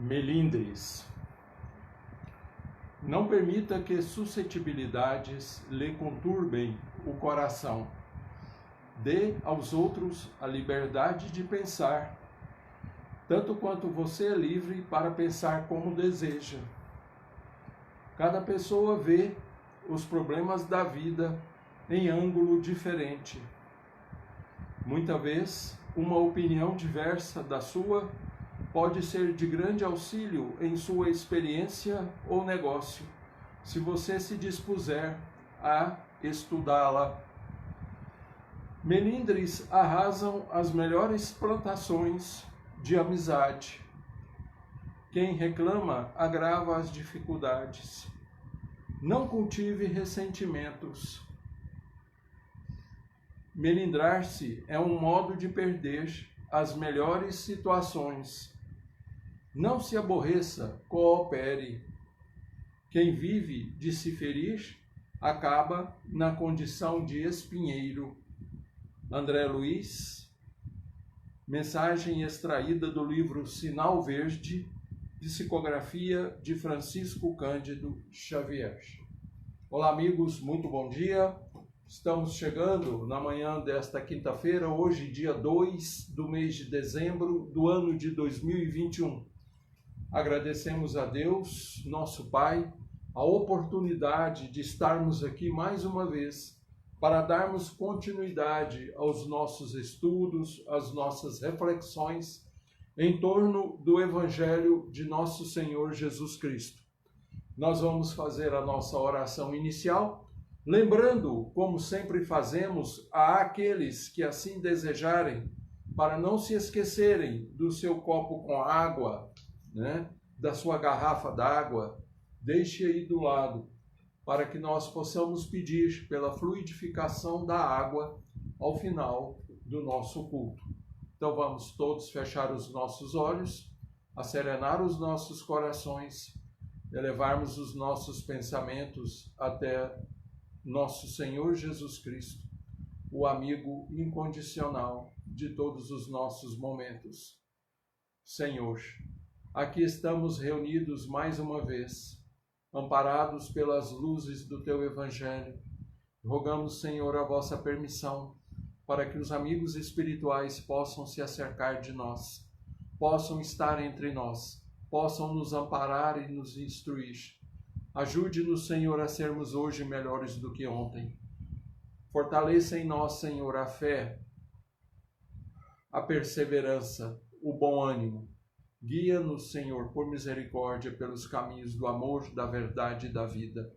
Melindres. Não permita que suscetibilidades lhe conturbem o coração. Dê aos outros a liberdade de pensar, tanto quanto você é livre para pensar como deseja. Cada pessoa vê os problemas da vida em ângulo diferente. Muitas vezes, uma opinião diversa da sua pode ser de grande auxílio em sua experiência ou negócio, se você se dispuser a estudá-la. Melindres arrasam as melhores plantações de amizade. Quem reclama agrava as dificuldades. Não cultive ressentimentos. Melindrar-se é um modo de perder as melhores situações. Não se aborreça, coopere. Quem vive de se ferir, acaba na condição de espinheiro. André Luiz, mensagem extraída do livro Sinal Verde, psicografia de Francisco Cândido Xavier. Olá, amigos, muito bom dia. Estamos chegando na manhã desta quinta-feira, hoje dia 2 do mês de dezembro do ano de 2021. Agradecemos a Deus, nosso Pai, a oportunidade de estarmos aqui mais uma vez para darmos continuidade aos nossos estudos, às nossas reflexões em torno do Evangelho de nosso Senhor Jesus Cristo. Nós vamos fazer a nossa oração inicial, lembrando, como sempre fazemos, a aqueles que assim desejarem, para não se esquecerem do seu copo com água, da sua garrafa d'água, deixe aí do lado, para que nós possamos pedir pela fluidificação da água ao final do nosso culto. Então vamos todos fechar os nossos olhos, acerenar os nossos corações, elevarmos os nossos pensamentos até nosso Senhor Jesus Cristo, o amigo incondicional de todos os nossos momentos. Senhor, aqui estamos reunidos mais uma vez, amparados pelas luzes do Teu Evangelho. Rogamos, Senhor, a vossa permissão para que os amigos espirituais possam se acercar de nós, possam estar entre nós, possam nos amparar e nos instruir. Ajude-nos, Senhor, a sermos hoje melhores do que ontem. Fortaleça em nós, Senhor, a fé, a perseverança, o bom ânimo. Guia-nos, Senhor, por misericórdia, pelos caminhos do amor, da verdade e da vida.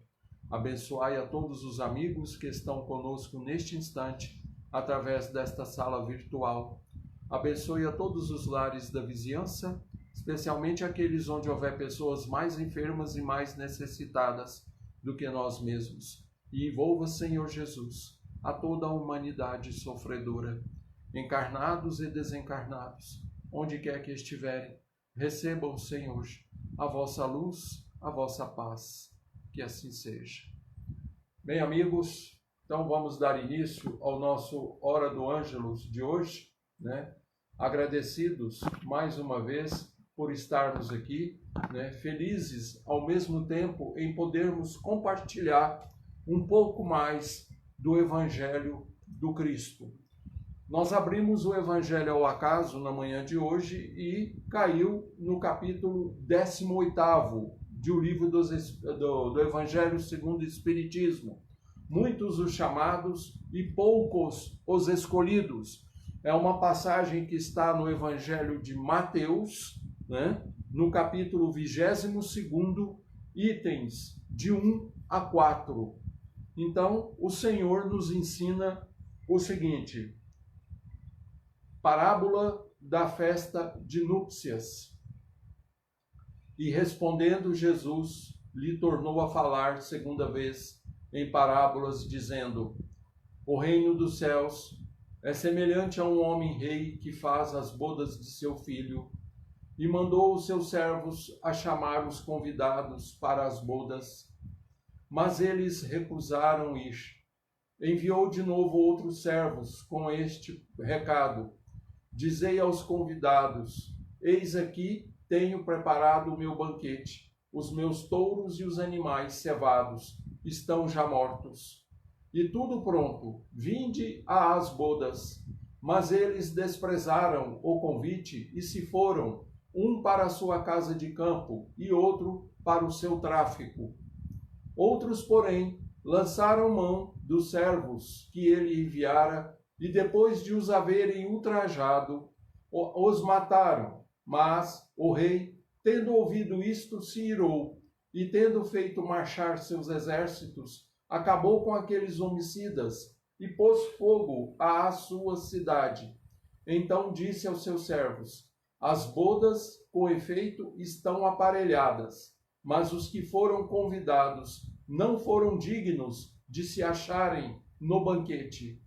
Abençoai a todos os amigos que estão conosco neste instante, através desta sala virtual. Abençoe a todos os lares da vizinhança, especialmente aqueles onde houver pessoas mais enfermas e mais necessitadas do que nós mesmos. E envolva, Senhor Jesus, a toda a humanidade sofredora, encarnados e desencarnados, onde quer que estiverem. Recebam, Senhor, a vossa luz, a vossa paz. Que assim seja. Bem, amigos, então vamos dar início ao nosso Hora do Ângelus de hoje, Agradecidos mais uma vez por estarmos aqui, felizes ao mesmo tempo em podermos compartilhar um pouco mais do Evangelho do Cristo. Nós abrimos o Evangelho ao acaso na manhã de hoje e caiu no capítulo 18º do livro do Evangelho segundo o Espiritismo. Muitos os chamados e poucos os escolhidos. É uma passagem que está no Evangelho de Mateus, no capítulo 22º, itens de 1 a 4. Então, o Senhor nos ensina o seguinte: parábola da festa de núpcias. E respondendo Jesus, lhe tornou a falar segunda vez em parábolas, dizendo: o reino dos céus é semelhante a um homem rei que faz as bodas de seu filho, e mandou os seus servos a chamar os convidados para as bodas. Mas eles recusaram ir. Enviou de novo outros servos com este recado: dizei aos convidados: eis aqui tenho preparado o meu banquete. Os meus touros e os animais cevados estão já mortos. E tudo pronto, vinde às bodas. Mas eles desprezaram o convite e se foram, um para a sua casa de campo e outro para o seu tráfico. Outros, porém, lançaram mão dos servos que ele enviara, e depois de os haverem ultrajado, os mataram. Mas o rei, tendo ouvido isto, se irou, e tendo feito marchar seus exércitos, acabou com aqueles homicidas, e pôs fogo à sua cidade. Então disse aos seus servos: as bodas, com efeito, estão aparelhadas, mas os que foram convidados não foram dignos de se acharem no banquete.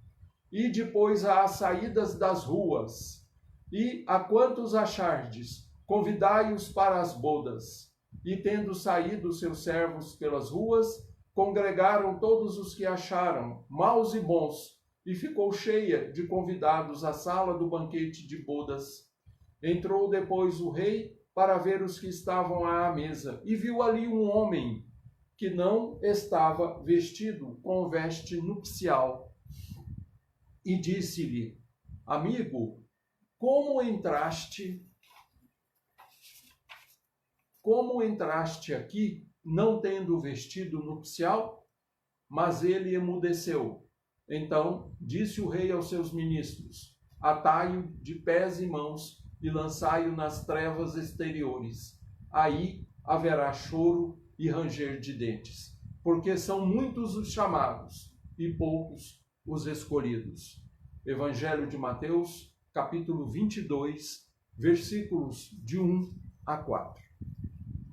E depois às saídas das ruas, e a quantos achardes, convidai-os para as bodas. E tendo saído seus servos pelas ruas, congregaram todos os que acharam, maus e bons, e ficou cheia de convidados a sala do banquete de bodas. Entrou depois o rei para ver os que estavam à mesa, e viu ali um homem que não estava vestido com veste nupcial. E disse-lhe: amigo, como entraste aqui, não tendo vestido nupcial? Mas ele emudeceu. Então disse o rei aos seus ministros: atai-o de pés e mãos e lançai-o nas trevas exteriores. Aí haverá choro e ranger de dentes, porque são muitos os chamados e poucos os escolhidos. Evangelho de Mateus, capítulo 22, versículos de 1 a 4.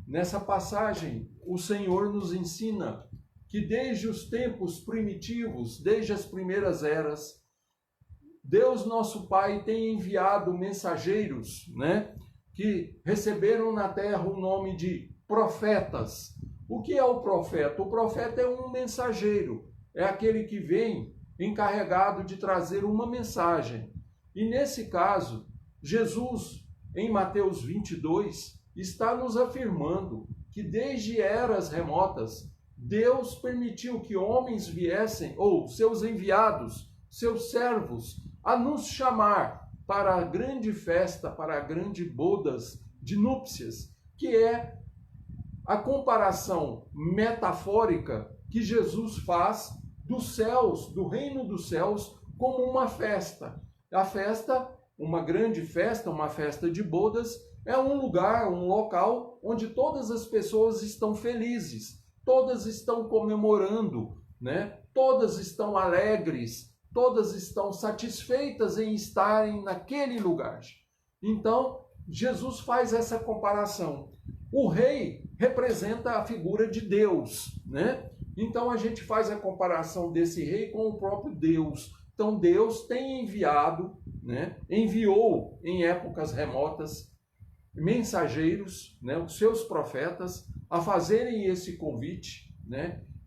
Nessa passagem, o Senhor nos ensina que desde os tempos primitivos, desde as primeiras eras, Deus nosso Pai tem enviado mensageiros, que receberam na terra o nome de profetas. O que é o profeta? O profeta é um mensageiro, é aquele que vem encarregado de trazer uma mensagem. E nesse caso, Jesus, em Mateus 22, está nos afirmando que desde eras remotas, Deus permitiu que homens viessem, ou seus enviados, seus servos, a nos chamar para a grande festa, para a grande bodas de núpcias, que é a comparação metafórica que Jesus faz dos céus, do reino dos céus, como uma festa. A festa, uma grande festa, uma festa de bodas, é um lugar, um local onde todas as pessoas estão felizes, todas estão comemorando, Todas estão alegres, todas estão satisfeitas em estarem naquele lugar. Então, Jesus faz essa comparação. O rei representa a figura de Deus, Então, a gente faz a comparação desse rei com o próprio Deus. Então, Deus tem enviado, enviou em épocas remotas mensageiros, os seus profetas, a fazerem esse convite,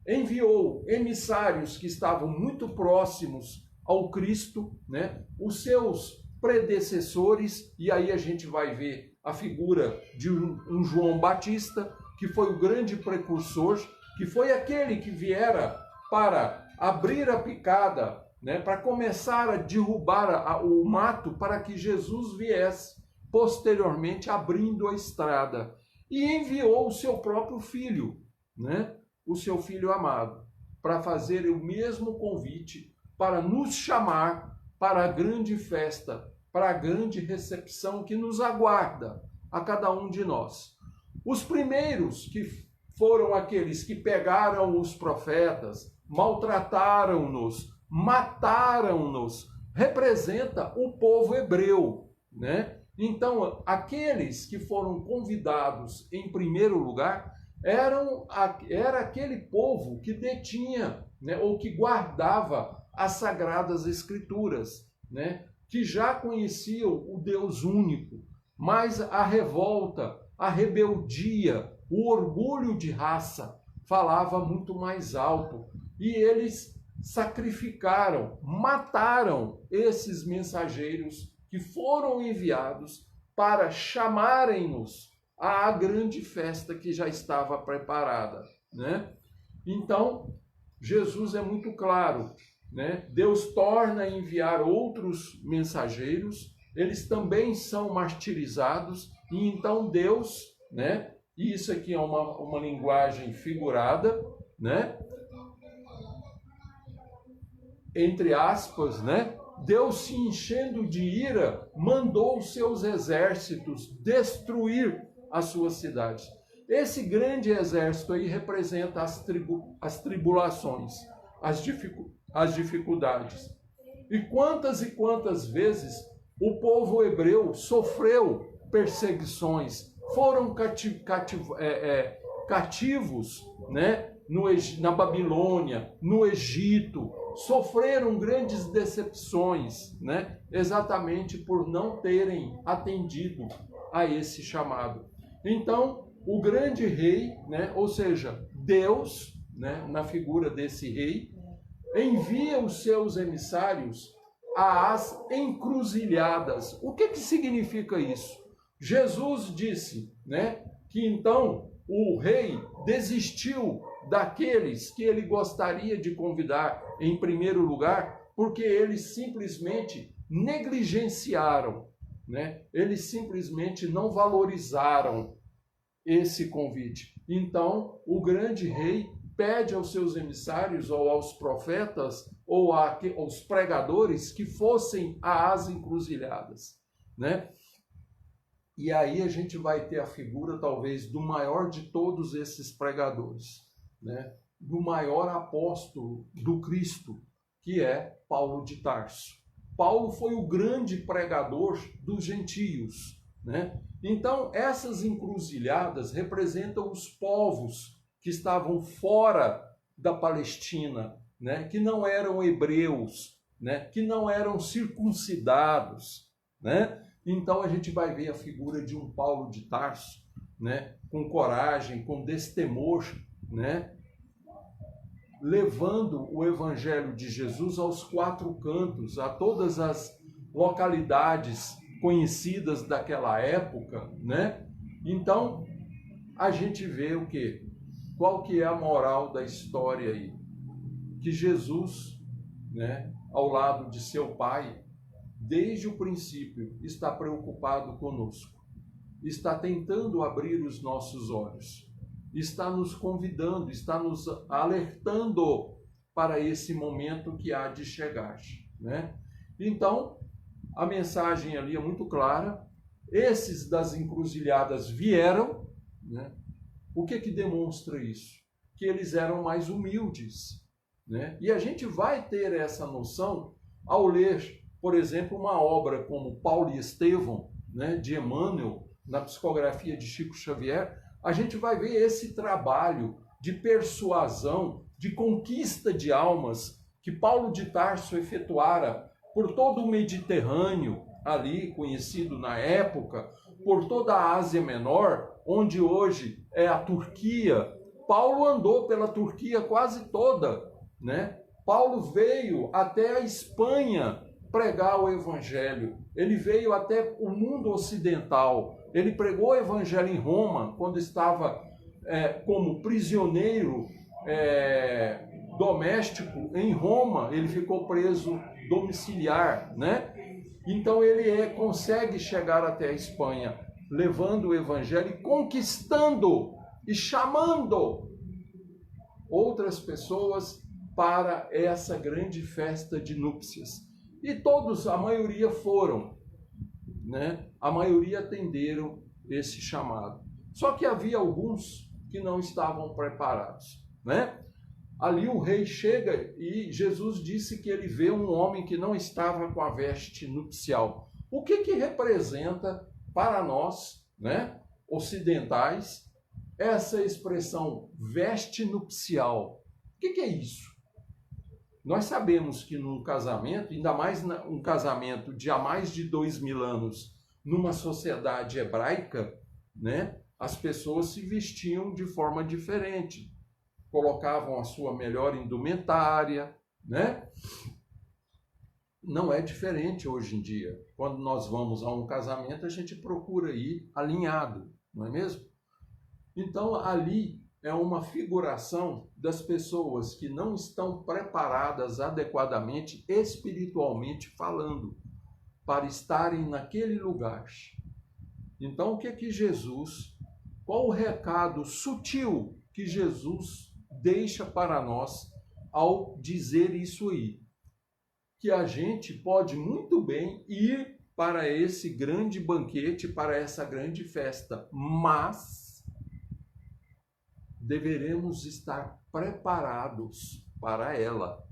enviou emissários que estavam muito próximos ao Cristo, os seus predecessores, e aí a gente vai ver a figura de um João Batista, que foi o grande precursor, que foi aquele que viera para abrir a picada, para começar a derrubar o mato para que Jesus viesse, posteriormente abrindo a estrada. E enviou o seu próprio filho, o seu filho amado, para fazer o mesmo convite, para nos chamar para a grande festa, para a grande recepção que nos aguarda a cada um de nós. Os primeiros que foram aqueles que pegaram os profetas, maltrataram-nos, mataram-nos, representa o povo hebreu, Então, aqueles que foram convidados em primeiro lugar era aquele povo que detinha, ou que guardava as Sagradas Escrituras, que já conheciam o Deus único, mas a revolta, a rebeldia, o orgulho de raça falava muito mais alto. E eles sacrificaram, mataram esses mensageiros que foram enviados para chamarem-nos à grande festa que já estava preparada, né? Então, Jesus é muito claro, né? Deus torna a enviar outros mensageiros, eles também são martirizados, e então Deus, né? E isso aqui é uma linguagem figurada, né? Entre aspas, né? Deus, se enchendo de ira, mandou os seus exércitos destruir as suas cidades. Esse grande exército aí representa as tribulações, as dificuldades. E quantas vezes o povo hebreu sofreu perseguições, foram cativos, né? Na Babilônia, no Egito, sofreram grandes decepções, né? Exatamente por não terem atendido a esse chamado. Então, o grande rei, né? Ou seja, Deus, né? Na figura desse rei, envia os seus emissários às encruzilhadas. O que significa isso? Jesus disse, né? Que então o rei desistiu daqueles que ele gostaria de convidar em primeiro lugar, porque eles simplesmente negligenciaram, né? Eles simplesmente não valorizaram esse convite. Então, o grande rei pede aos seus emissários, ou aos profetas, ou aos pregadores, que fossem às encruzilhadas, né? E aí a gente vai ter a figura, talvez, do maior de todos esses pregadores, né? Do maior apóstolo do Cristo, que é Paulo de Tarso. Paulo foi o grande pregador dos gentios, né? Então, essas encruzilhadas representam os povos que estavam fora da Palestina, né? Que não eram hebreus, né? Que não eram circuncidados, né? Então a gente vai ver a figura de um Paulo de Tarso, né? Com coragem, com destemor, né? Levando o evangelho de Jesus aos quatro cantos, a todas as localidades conhecidas daquela época, né? Então, a gente vê o quê? Qual que é a moral da história aí? Que Jesus, né, ao lado de seu Pai, desde o princípio, está preocupado conosco, está tentando abrir os nossos olhos, está nos convidando, está nos alertando para esse momento que há de chegar, né? Então, a mensagem ali é muito clara. Esses das encruzilhadas vieram, né? O que demonstra isso? Que eles eram mais humildes, né? E a gente vai ter essa noção ao ler, por exemplo, uma obra como Paulo e Estevão, né, de Emmanuel, na psicografia de Chico Xavier. A gente vai ver esse trabalho de persuasão, de conquista de almas que Paulo de Tarso efetuara por todo o Mediterrâneo, ali conhecido na época, por toda a Ásia Menor, onde hoje é a Turquia. Paulo andou pela Turquia quase toda, né? Paulo veio até a Espanha pregar o evangelho. Ele veio até o mundo ocidental. Ele pregou o evangelho em Roma, quando estava como prisioneiro doméstico em Roma. Ele ficou preso domiciliar, né? Então ele consegue chegar até a Espanha, levando o evangelho e conquistando e chamando outras pessoas para essa grande festa de núpcias. E todos, a maioria foram, né? A maioria atenderam esse chamado. Só que havia alguns que não estavam preparados, né? Ali o rei chega e Jesus disse que ele vê um homem que não estava com a veste nupcial. O que representa para nós, né, ocidentais, essa expressão veste nupcial? O que é isso? Nós sabemos que num casamento, ainda mais um casamento de há mais de 2000 anos, numa sociedade hebraica, né, as pessoas se vestiam de forma diferente. Colocavam a sua melhor indumentária, né? Não é diferente hoje em dia. Quando nós vamos a um casamento, a gente procura ir alinhado, não é mesmo? Então, ali é uma figuração das pessoas que não estão preparadas adequadamente, espiritualmente falando, para estarem naquele lugar. Então, o que é que Jesus, qual o recado sutil que Jesus deixa para nós ao dizer isso aí? Que a gente pode muito bem ir para esse grande banquete, para essa grande festa, mas deveremos estar preparados para ela.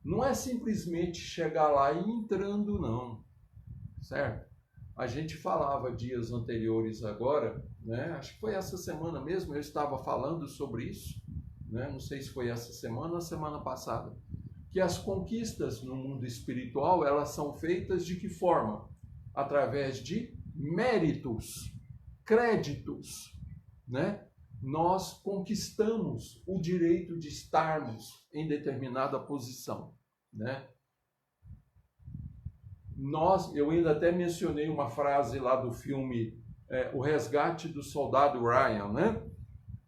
Não é simplesmente chegar lá e entrando, não, certo? A gente falava dias anteriores agora, né? Acho que foi essa semana mesmo, eu estava falando sobre isso, né? Não sei se foi essa semana ou a semana passada, que as conquistas no mundo espiritual, elas são feitas de que forma? Através de méritos, créditos, né? Nós conquistamos o direito de estarmos em determinada posição, né? Eu ainda até mencionei uma frase lá do filme O Resgate do Soldado Ryan, né?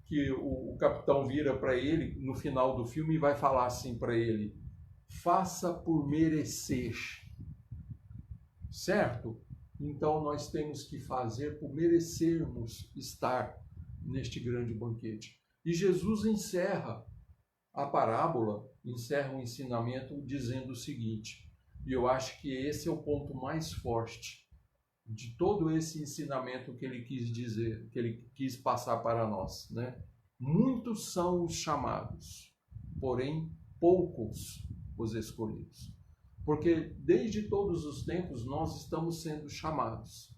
Que o capitão vira para ele no final do filme e vai falar assim para ele: faça por merecer, certo? Então nós temos que fazer por merecermos estar neste grande banquete. E Jesus encerra a parábola, encerra o ensinamento dizendo o seguinte, e eu acho que esse é o ponto mais forte de todo esse ensinamento que ele quis dizer, que ele quis passar para nós, né? Muitos são os chamados, porém poucos os escolhidos. Porque desde todos os tempos nós estamos sendo chamados,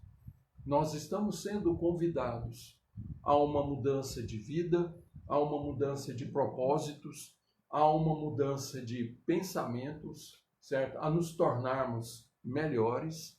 nós estamos sendo convidados a uma mudança de vida, a uma mudança de propósitos, a uma mudança de pensamentos, certo? A nos tornarmos melhores,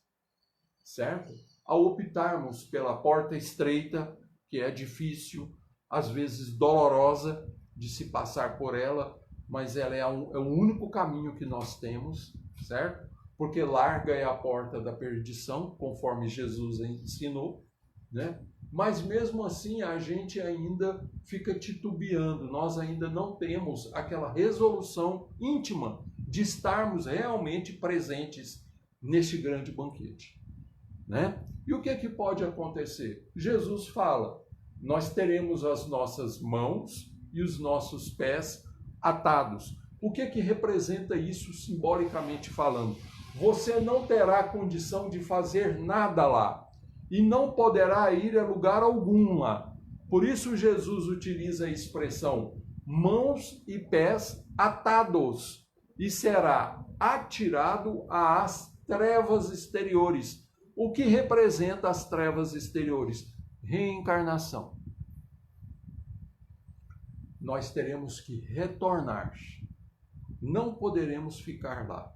certo? A optarmos pela porta estreita, que é difícil, às vezes dolorosa de se passar por ela, mas ela é o único caminho que nós temos, certo? Porque larga é a porta da perdição, conforme Jesus ensinou, né? Mas mesmo assim a gente ainda fica titubeando, nós ainda não temos aquela resolução íntima de estarmos realmente presentes neste grande banquete, né? E o que é que pode acontecer? Jesus fala, nós teremos as nossas mãos e os nossos pés atados. O que é que representa isso simbolicamente falando? Você não terá condição de fazer nada lá e não poderá ir a lugar algum lá. Por isso Jesus utiliza a expressão mãos e pés atados e será atirado às trevas exteriores. O que representa as trevas exteriores? Reencarnação. Nós teremos que retornar. Não poderemos ficar lá.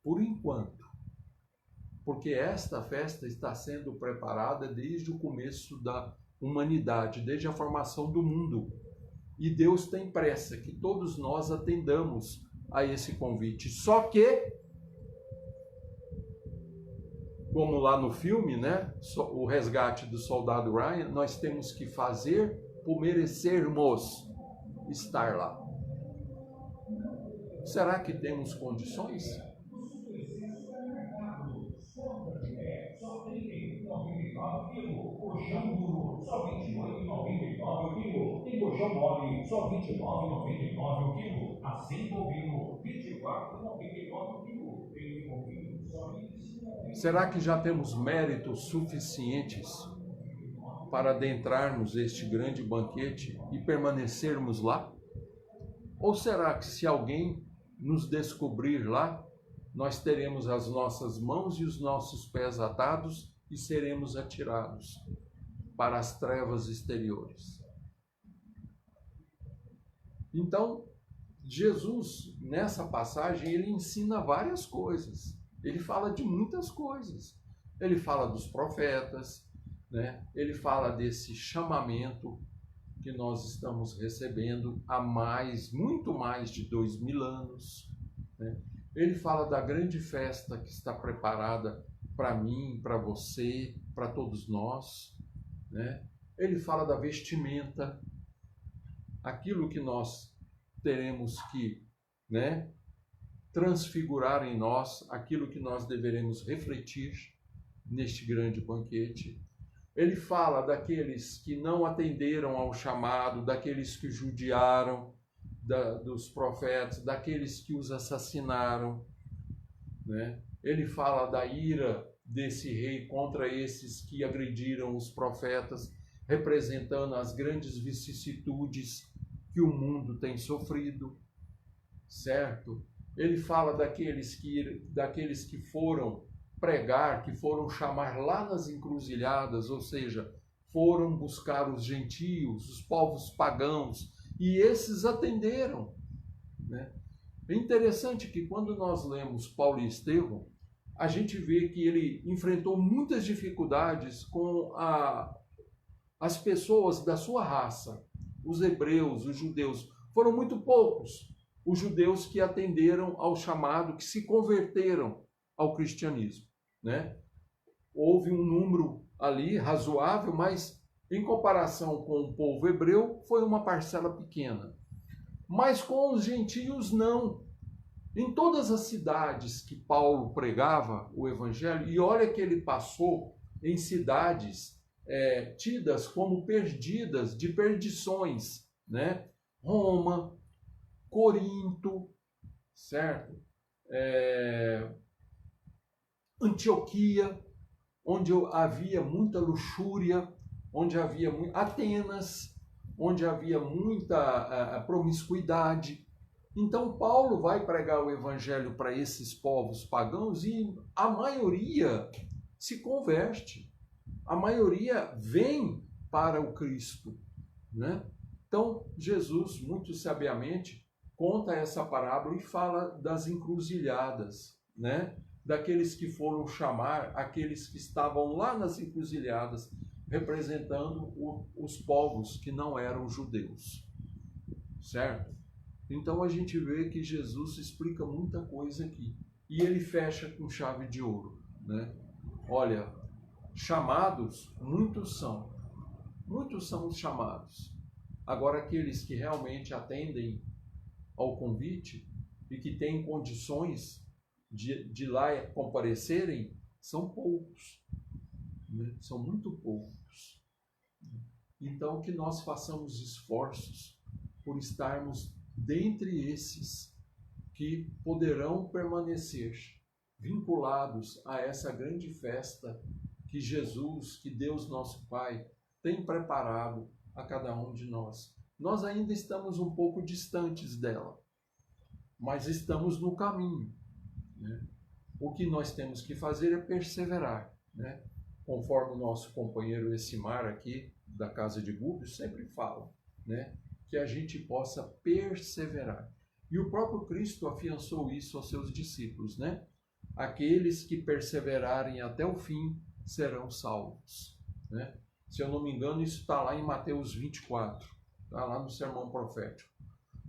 Por enquanto. Porque esta festa está sendo preparada desde o começo da humanidade, desde a formação do mundo. E Deus tem pressa que todos nós atendamos a esse convite. Só que, como lá no filme, né, O Resgate do Soldado Ryan, nós temos que fazer por merecermos estar lá. Será que temos condições? Só 31,99 quilo. Colchão duro, só 28,99 o quilo. Tem colchão mole, só 29,99 o quilo. Assim bovino, 24,99 o quilo. Tem bovino, só 25,99. Será que já temos méritos suficientes para adentrarmos este grande banquete e permanecermos lá? Ou será que se alguém nos descobrir lá, nós teremos as nossas mãos e os nossos pés atados e seremos atirados para as trevas exteriores? Então, Jesus, nessa passagem, ele ensina várias coisas. Ele fala de muitas coisas. Ele fala dos profetas, né? Ele fala desse chamamento que nós estamos recebendo há muito mais de 2000 anos, né? Ele fala da grande festa que está preparada para mim, para você, para todos nós, né? Ele fala da vestimenta, aquilo que nós teremos que, né, transfigurar em nós, aquilo que nós deveremos refletir neste grande banquete. Ele fala daqueles que não atenderam ao chamado, daqueles que judiaram dos profetas, daqueles que os assassinaram, né? Ele fala da ira desse rei contra esses que agrediram os profetas, representando as grandes vicissitudes que o mundo tem sofrido, certo? Ele fala daqueles que foram pregar, que foram chamar lá nas encruzilhadas, ou seja, foram buscar os gentios, os povos pagãos, e esses atenderam, né? É interessante que quando nós lemos Paulo e Estevão, a gente vê que ele enfrentou muitas dificuldades com as pessoas da sua raça, os hebreus, os judeus. Foram muito poucos os judeus que atenderam ao chamado, que se converteram ao cristianismo, né? Houve um número ali razoável, mas em comparação com o povo hebreu, foi uma parcela pequena. Mas com os gentios, não. Em todas as cidades que Paulo pregava o evangelho, e olha que ele passou em cidades tidas como perdidas, de perdições, né? Roma, Corinto, certo? Antioquia, onde havia muita luxúria, onde havia Atenas, onde havia muita promiscuidade. Então Paulo vai pregar o evangelho para esses povos pagãos e a maioria se converte. A maioria vem para o Cristo, né? Então Jesus, muito sabiamente, conta essa parábola e fala das encruzilhadas, né? Daqueles que foram chamar aqueles que estavam lá nas encruzilhadas, representando os povos que não eram judeus, certo? Então a gente vê que Jesus explica muita coisa aqui. E ele fecha com chave de ouro, né? Olha, chamados, muitos são os chamados. Agora aqueles que realmente atendem ao convite e que têm condições de lá comparecerem, são poucos, né? São muito poucos. Então que nós façamos esforços por estarmos dentre esses que poderão permanecer vinculados a essa grande festa que Jesus, que Deus nosso Pai, tem preparado a cada um de nós. Nós ainda estamos um pouco distantes dela, mas estamos no caminho, né? O que nós temos que fazer é perseverar, né? Conforme o nosso companheiro Essimar aqui, da Casa de Gúbios, sempre fala, né? Que a gente possa perseverar. E o próprio Cristo afiançou isso aos seus discípulos, né? Aqueles que perseverarem até o fim serão salvos, né? Se eu não me engano, isso está lá em Mateus 24, está lá no Sermão Profético.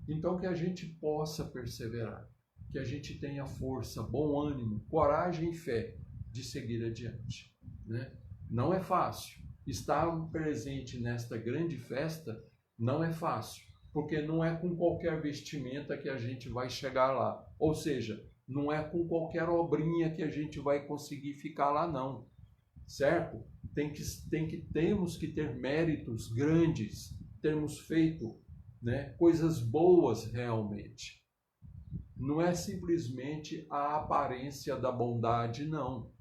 Então, que a gente possa perseverar, que a gente tenha força, bom ânimo, coragem e fé de seguir adiante, né? Não é fácil. Estar presente nesta grande festa não é fácil, porque não é com qualquer vestimenta que a gente vai chegar lá. Ou seja, não é com qualquer obrinha que a gente vai conseguir ficar lá, não. Certo? Temos que ter méritos grandes, termos feito, né, coisas boas realmente. Não é simplesmente a aparência da bondade, não.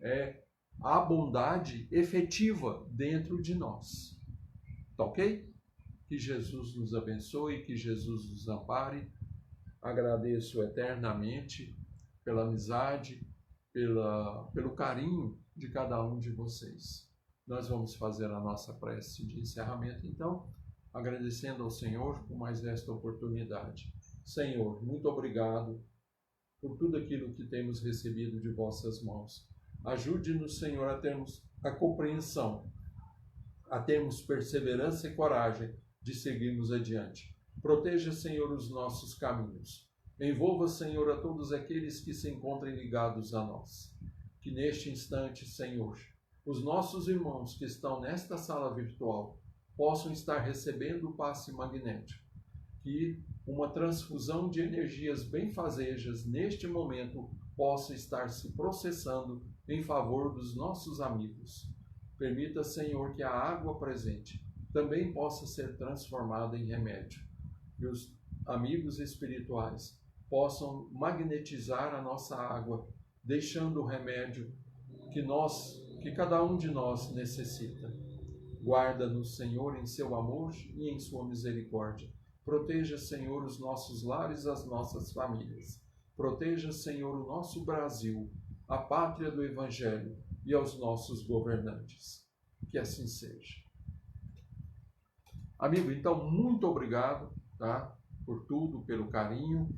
É a bondade efetiva dentro de nós. Tá ok? Que Jesus nos abençoe, que Jesus nos ampare. Agradeço eternamente pela amizade, pelo carinho de cada um de vocês. Nós vamos fazer a nossa prece de encerramento, então, agradecendo ao Senhor por mais esta oportunidade. Senhor, muito obrigado por tudo aquilo que temos recebido de vossas mãos. Ajude-nos, Senhor, a termos a compreensão, a termos perseverança e coragem de seguirmos adiante. Proteja, Senhor, os nossos caminhos. Envolva, Senhor, a todos aqueles que se encontrem ligados a nós. Que neste instante, Senhor, os nossos irmãos que estão nesta sala virtual possam estar recebendo o passe magnético, que uma transfusão de energias benfazejas neste momento possa estar se processando em favor dos nossos amigos. Permita, Senhor, que a água presente também possa ser transformada em remédio, e os amigos espirituais possam magnetizar a nossa água, deixando o remédio que cada um de nós necessita. Guarda-nos, Senhor, em seu amor e em sua misericórdia. Proteja, Senhor, os nossos lares, as nossas famílias. Proteja, Senhor, o nosso Brasil, a pátria do Evangelho e aos nossos governantes. Que assim seja. Amigo, então, muito obrigado, tá? Por tudo, pelo carinho.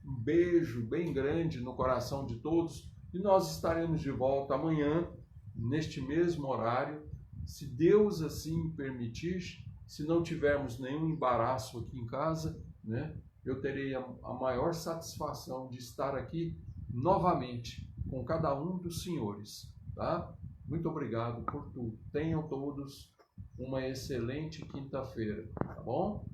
Um beijo bem grande no coração de todos. E nós estaremos de volta amanhã, neste mesmo horário, se Deus assim permitir. Se não tivermos nenhum embaraço aqui em casa, né, eu terei a maior satisfação de estar aqui novamente com cada um dos senhores, tá? Muito obrigado por tudo. Tenham todos uma excelente quinta-feira, tá bom?